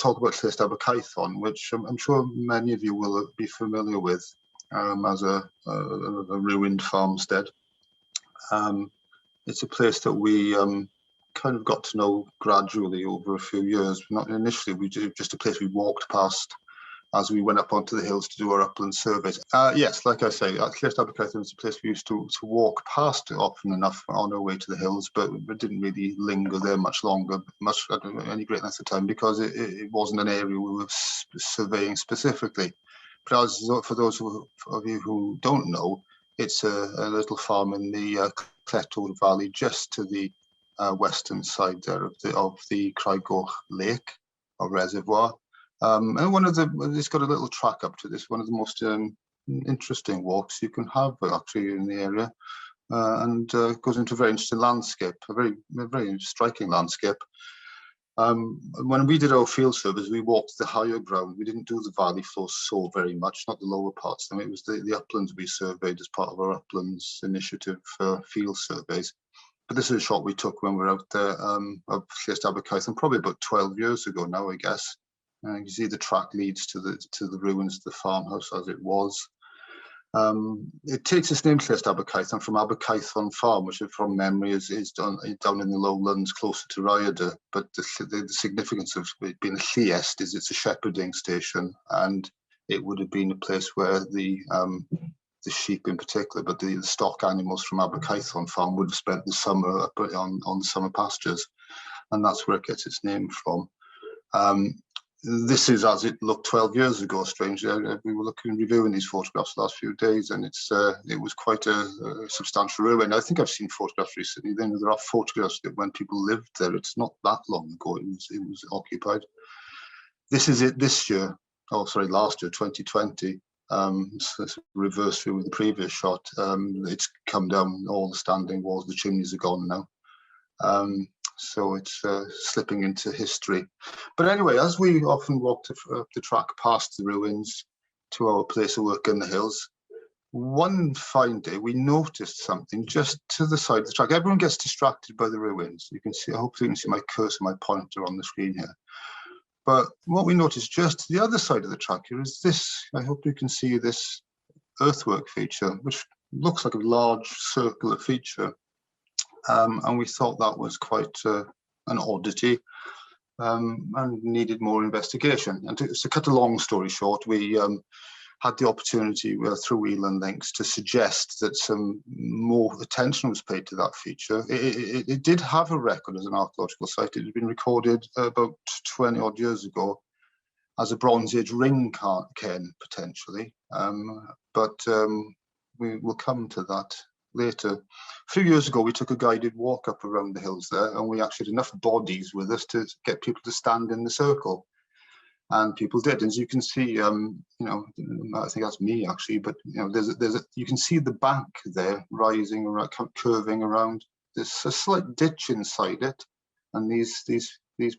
talk about Lluest Abercaethon, which I'm sure many of you will be familiar with as a ruined farmstead. It's a place that we kind of got to know gradually over a few years. Not initially, just a place we walked past as we went up onto the hills to do our upland surveys. Yes, like I say, Lluest Abercaethon is a place we used to walk past often enough on our way to the hills, but we didn't really linger there much longer, any great length of time, because it wasn't an area we were surveying specifically. But as for those of you who don't know, it's a little farm in the Cytunodd Valley, just to the western side there of the Craigoch Lake or reservoir. And it's got a little track up to this, one of the most interesting walks you can have actually in the area, and goes into a very interesting landscape, a very striking landscape. When we did our field surveys, we walked the higher ground. We didn't do the valley floor so very much, not the lower parts. I mean, it was the uplands we surveyed as part of our uplands initiative for field surveys. But this is a shot we took when we were out there of Lluest Abercaethon, probably about 12 years ago now, I guess. You see the track leads to the ruins of the farmhouse as it was. It takes its name, Lluest Abercaethon, from Abercaethon Farm, which from memory is down in the lowlands closer to Rhyadr. But the significance of it being a Lluest is it's a shepherding station, and it would have been a place where the sheep in particular, but the stock animals from Abercaethon Farm would have spent the summer up on the summer pastures, and that's where it gets its name from. This is as it looked 12 years ago, strangely. We were reviewing these photographs the last few days, and it was quite a substantial ruin. I think I've seen photographs recently. Then there are photographs that when people lived there, it's not that long ago, it was occupied. This is it this year. Oh, sorry, last year, 2020. So it's reverse view with the previous shot. It's come down, all the standing walls, the chimneys are gone now. So it's slipping into history. But anyway, as we often walked up the track past the ruins to our place of work in the hills, one fine day we noticed something just to the side of the track. Everyone gets distracted by the ruins. You can see, hopefully you can see my cursor, my pointer on the screen here. But what we noticed just to the other side of the track here is this. I hope you can see this earthwork feature, which looks like a large circular feature. And we thought that was quite an oddity and needed more investigation. And to cut a long story short, we had the opportunity through Elan Links to suggest that some more attention was paid to that feature. It did have a record as an archaeological site. It had been recorded about 20 odd years ago as a Bronze Age ring cairn, potentially. But we will come to that later. A few years ago, we took a guided walk up around the hills there, and we actually had enough bodies with us to get people to stand in the circle. And people did. As you can see, you know, I think that's me actually, but you know, you can see the bank there rising around, curving around. There's a slight ditch inside it, and these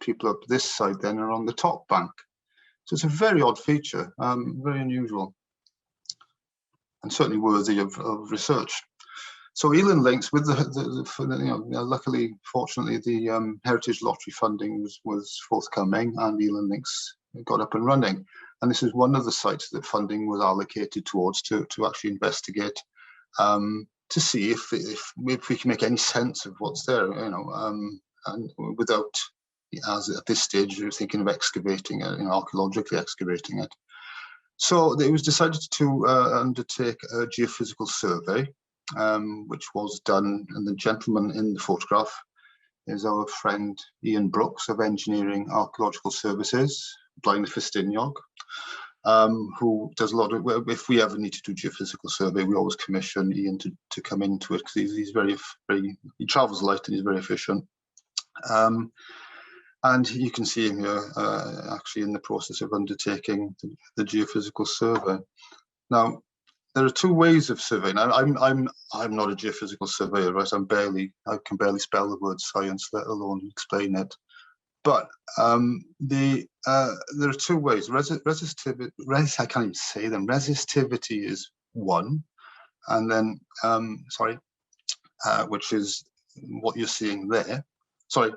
people up this side then are on the top bank. So it's a very odd feature, very unusual, and certainly worthy of research. So Elan Links, with luckily, fortunately, the Heritage Lottery funding was forthcoming, and Elan Links got up and running. And this is one of the sites that funding was allocated towards to actually investigate, to see if we can make any sense of what's there, you know, and without, as at this stage, you're thinking of excavating it, you know, archaeologically excavating it. So it was decided to undertake a geophysical survey, which was done, and the gentleman in the photograph is our friend Ian Brooks of Engineering Archaeological Services, Blaen y Ffestiniog, who does a lot of, if we ever need to do geophysical survey, we always commission Ian to come into it, because he's very, he travels light and he's very efficient. And you can see him here actually in the process of undertaking the geophysical survey. Now, there are two ways of surveying. I'm not a geophysical surveyor, right? I can barely spell the word science, let alone explain it. But there are two ways. Resistivity, I can't even say them. Resistivity is one, and then which is what you're seeing there. Sorry,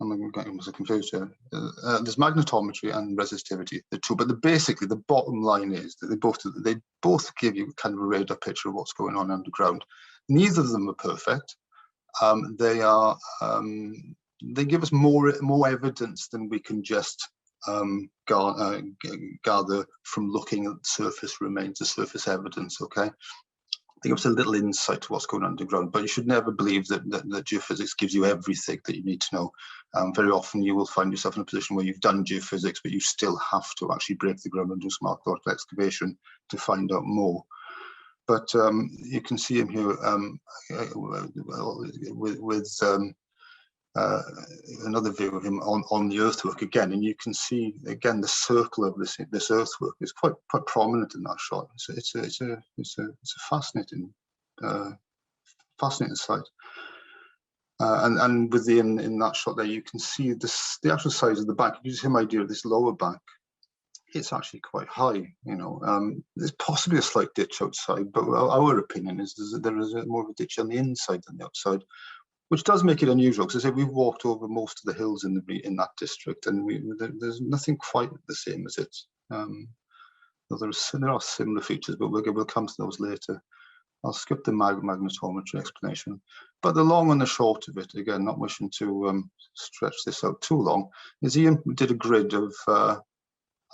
I'm getting confused here. There's magnetometry and resistivity, the two. But basically, the bottom line is that they both give you kind of a radar picture of what's going on underground. Neither of them are perfect. They give us more evidence than we can just gather from looking at surface remains, the surface evidence. Okay. They give us a little insight to what's going on underground, but you should never believe that geophysics gives you everything that you need to know. Very often you will find yourself in a position where you've done geophysics, but you still have to actually break the ground and do some archaeological excavation to find out more. But you can see him here with another view of him on the earthwork again, and you can see again the circle of this earthwork is quite prominent in that shot. It's a fascinating sight. And in that shot there, you can see the actual size of the bank. It gives you an idea of this lower bank. It's actually quite high, you know. There's possibly a slight ditch outside, but our opinion is that there is more of a ditch on the inside than the outside, which does make it unusual, because I say we've walked over most of the hills in that district, and there's nothing quite the same as it. There are similar features, but we'll come to those later. I'll skip the magnetometry explanation. But the long and the short of it, again, not wishing to stretch this out too long, is he did a grid of,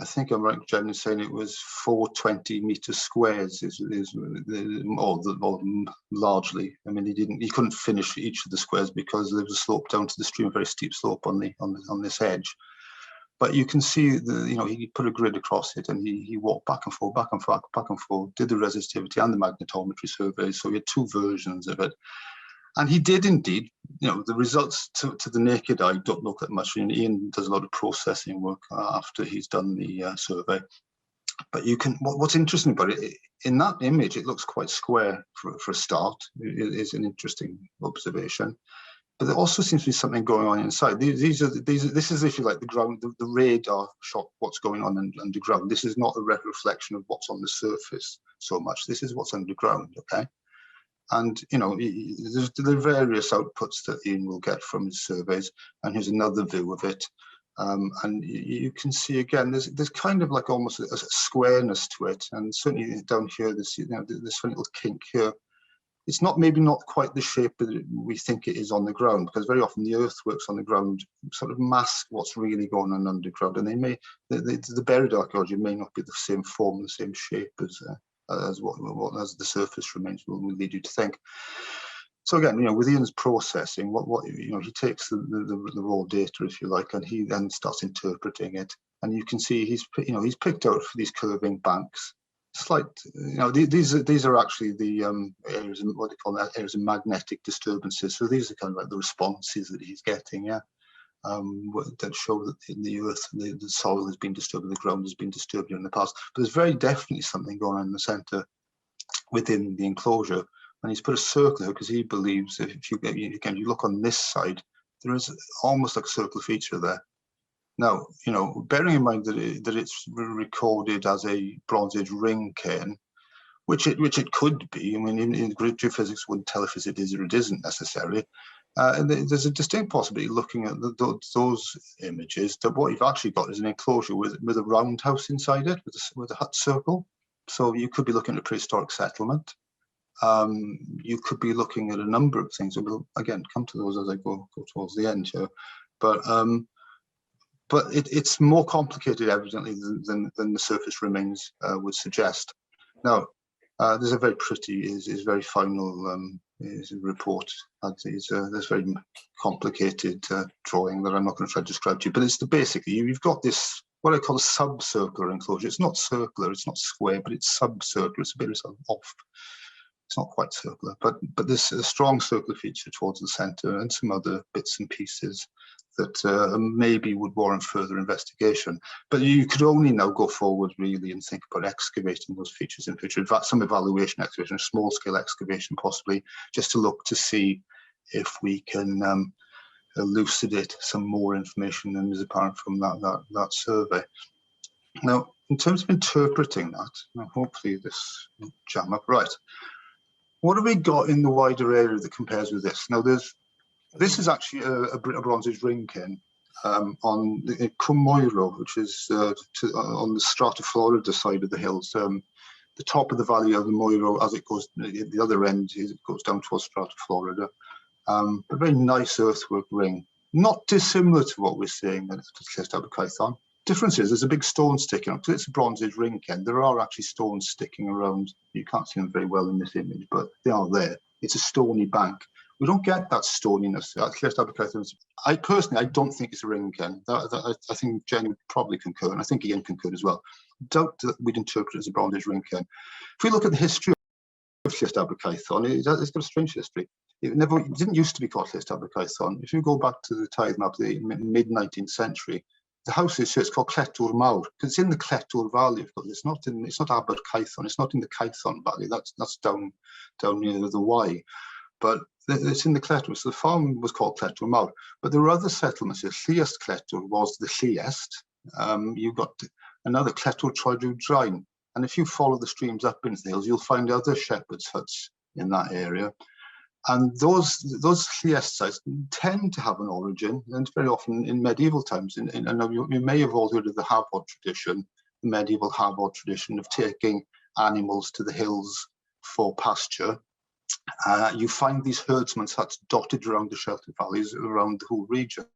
I think I'm right generally saying it was 420 meters squares or largely. I mean, he couldn't finish each of the squares because there was a slope down to the stream, a very steep slope on this edge. But you can see he put a grid across it, and he walked back and forth, back and forth, did the resistivity and the magnetometry surveys. So he had two versions of it. And he did indeed, the results to the naked eye don't look that much. And Ian does a lot of processing work after he's done the survey. But what's interesting about it, in that image, it looks quite square for a start. It is an interesting observation. But there also seems to be something going on inside. This is, if you like, the ground, the radar shot, what's going on underground. This is not a reflection of what's on the surface so much. This is what's underground, okay? And, there are various outputs that Ian will get from his surveys, and here's another view of it. And you can see, again, there's kind of like almost a squareness to it. And certainly down here, this funny little kink here. It's maybe not quite the shape that we think it is on the ground, because very often the earthworks on the ground sort of mask what's really going on underground, and the buried archaeology may not be the same form, the same shape as the surface remains will lead you to think. So again, with Ian's processing, he takes the raw data, if you like, and he then starts interpreting it, and you can see he's picked out for these curving banks. Slight, these are actually the areas, what they call areas of magnetic disturbances. So these are kind of like the responses that he's getting, that show that in the earth, the soil has been disturbed, the ground has been disturbed in the past. But there's very definitely something going on in the centre within the enclosure. And he's put a circle here because he believes that if you look on this side, there is almost like a circular feature there. Now, bearing in mind that it's recorded as a Bronze Age ring cairn, which it could be. I mean, in geophysics wouldn't tell if it is or it isn't necessarily. And there's a distinct possibility looking at those images that what you've actually got is an enclosure with a roundhouse inside it, with a hut circle. So you could be looking at a prehistoric settlement. You could be looking at a number of things. We'll again come to those as I go towards the end here, but it's more complicated, evidently, than the surface remains would suggest. Now, there's a very pretty, is very final report. There's very complicated drawing that I'm not going to try to describe to you, but it's basically you've got this what I call a sub-circular enclosure. It's not circular, it's not square, but it's sub-circular. It's a bit off. It's not quite circular, but there's a strong circular feature towards the centre and some other bits and pieces that maybe would warrant further investigation. But you could only now go forward really and think about excavating those features in future. In fact, some evaluation excavation, small scale excavation possibly, just to look to see if we can elucidate some more information than is apparent from that survey. Now, in terms of interpreting that, now hopefully this will jam up right. What have we got in the wider area that compares with this? Now, there's This is actually a Bronze Age ring cairn on the Cwm Elan, which is on the Strata Florida side of the hills. The top of the valley of the Moiro, as it goes, the other end, it goes down towards Strata Florida. A very nice earthwork ring, not dissimilar to what we're seeing at Lluest Abercaethon. Difference is there's a big stone sticking up. Because it's a Bronze Age ring cairn, there are actually stones sticking around. You can't see them very well in this image, but they are there. It's a stony bank. We don't get that stoniness at Lluest Abercaethon. I personally don't think it's a ring cairn. I think Jenny would probably concur, and I think Ian concurred as well. Doubt that we'd interpret it as a Bronze Age ring cairn. If we look at the history of Lluest Abercaethon, it's got a strange history. It didn't used to be called Lluest Abercaethon. If you go back to the tithe map, the mid-19th century, the house is here, it's called Cytunodd Trysor, because it's in the Cytunodd Valley. It's not Abercaethon. It's not in the Caethon Valley. That's down near the Wye, but it's in the Cytunodd. So the farm was called Cytunodd Trysor. But there were other settlements here. Lluest Cytunodd was the Lluest. You've got another Cytunodd Trysor, and if you follow the streams up into the hills, you'll find other shepherds' huts in that area. And those Lluest sites tend to have an origin, and very often in medieval times. And you may have all heard of the Hafod tradition, the medieval Hafod tradition of taking animals to the hills for pasture. You find these herdsmen's huts dotted around the sheltered valleys around the whole region.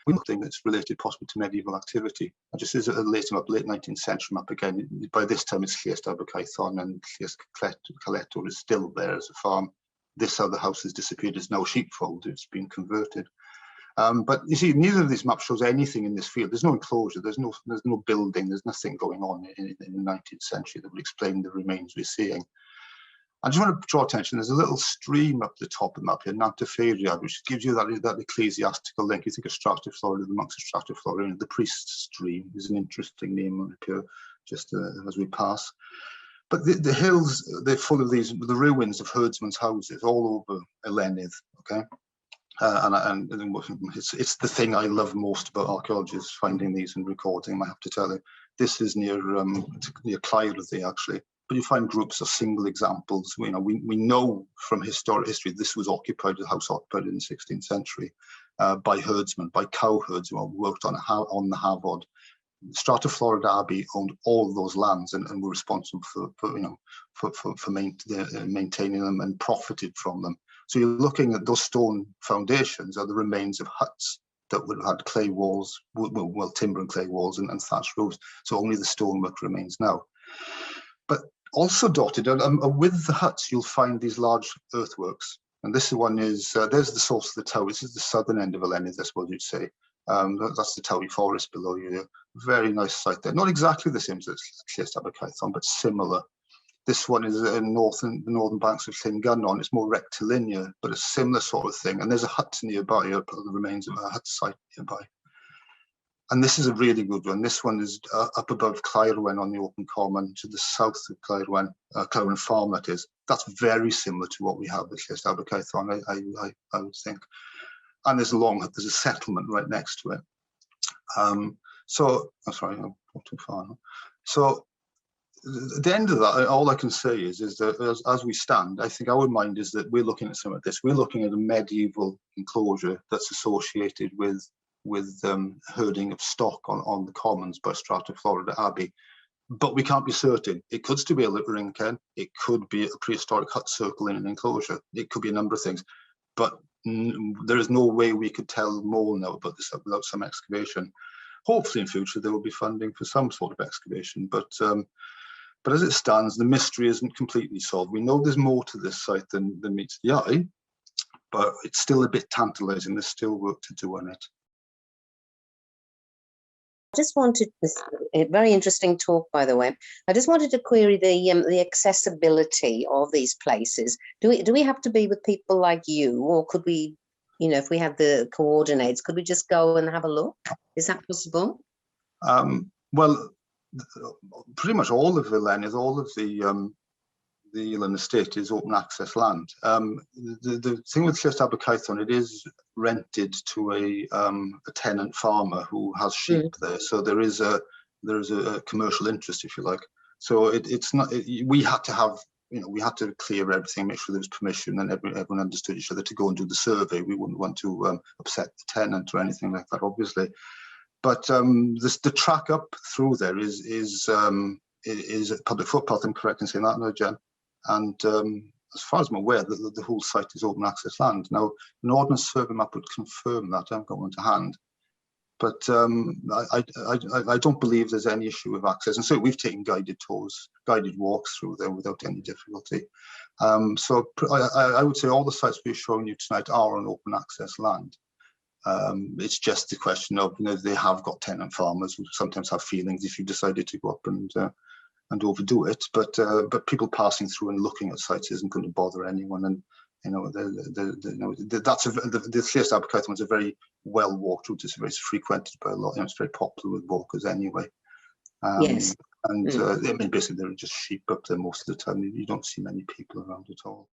One thing that's related possibly to medieval activity. I just as a late 19th century map again. By this time, it's Lluest Abercaethon, and Lluest Cytunodd is still there as a farm. This other house has disappeared. It's now a sheepfold. It's been converted. But you see, neither of these maps shows anything in this field. There's no enclosure. There's no building. There's nothing going on in the 19th century that would explain the remains we're seeing. I just want to draw attention, there's a little stream up the top of the map here, Nyffryn, which gives you that ecclesiastical link. You think of Strata Florida, the monks of Strata Florida, the priest's stream is an interesting name on up here, just as we pass. But the hills, they're full of the ruins of herdsmen's houses all over Elan, okay? And it's the thing I love most about archaeology is finding these and recording them, I have to tell you. This is near Chwefror, actually. But you find groups of single examples. We know from history this was occupied, the house occupied in the 16th century by herdsmen, by cowherds who worked on the Hafod. Strata Florida Abbey owned all of those lands and were responsible for maintaining them and profited from them. So you're looking at those stone foundations are the remains of huts that would have had clay walls, well, timber and clay walls and thatched roofs. So only the stonework remains now. But also dotted with the huts, you'll find these large earthworks. And this one is, there's the source of the Towie. This is the southern end of Elan, I suppose you'd say. That's the Towie forest below you. Very nice site there. Not exactly the same as Lluest Abercaethon, but similar. This one is in the northern banks of Llyn. It's more rectilinear, but a similar sort of thing. And there's a hut nearby, the remains of a hut site nearby. And this is a really good one. This one is up above Clyrwen on the open common to the south of Clyrwen Farm, that is. That's very similar to what we have at Lluest Abercaethon, I would think. And there's a settlement right next to it. I'm sorry, I'll go too far now. So at the end of that, all I can say is that as we stand, I think our mind is that we're looking at some of this. We're looking at a medieval enclosure that's associated with herding of stock on the commons by Strata Florida Abbey, but we can't be certain. It could still be a ring cairn. It could be a prehistoric hut circle in an enclosure. It could be a number of things, but there is no way we could tell more now about this without some excavation. Hopefully in future there will be funding for some sort of excavation, but as it stands, the mystery isn't completely solved. We know there's more to this site than meets the eye, but it's still a bit tantalizing. There's still work to do on it. I just wanted this very interesting talk, by the way. I just wanted to query the accessibility of these places. Do we have to be with people like you, or could we, if we had the coordinates, could we just go and have a look? Is that possible? Well, pretty much all of Elan is all of the Elan estate is open access land. The thing with Lluest Abercaethon, it is rented to a tenant farmer who has sheep there. So there is a commercial interest, if you like. So it's not. We had to have we had to clear everything, make sure there was permission, and everyone understood each other to go and do the survey. We wouldn't want to upset the tenant or anything like that, obviously. But the track up through there is a public footpath. I'm correct in saying that, no, Jen? And as far as I'm aware, the whole site is open access land. Now, an ordnance survey map would confirm that. I haven't got one to hand. But I don't believe there's any issue with access. And so we've taken guided tours, guided walks through there without any difficulty. So I would say all the sites we're showing you tonight are on open access land. It's just a question of, they have got tenant farmers who sometimes have feelings if you decided to go up and overdo it. But people passing through and looking at sites isn't going to bother anyone. And that's the Lluest Abercaethon is a very well walked route. It's very frequented by a lot. It's very popular with walkers anyway. Yes. And I mean, basically, there are just sheep up there most of the time. You don't see many people around at all.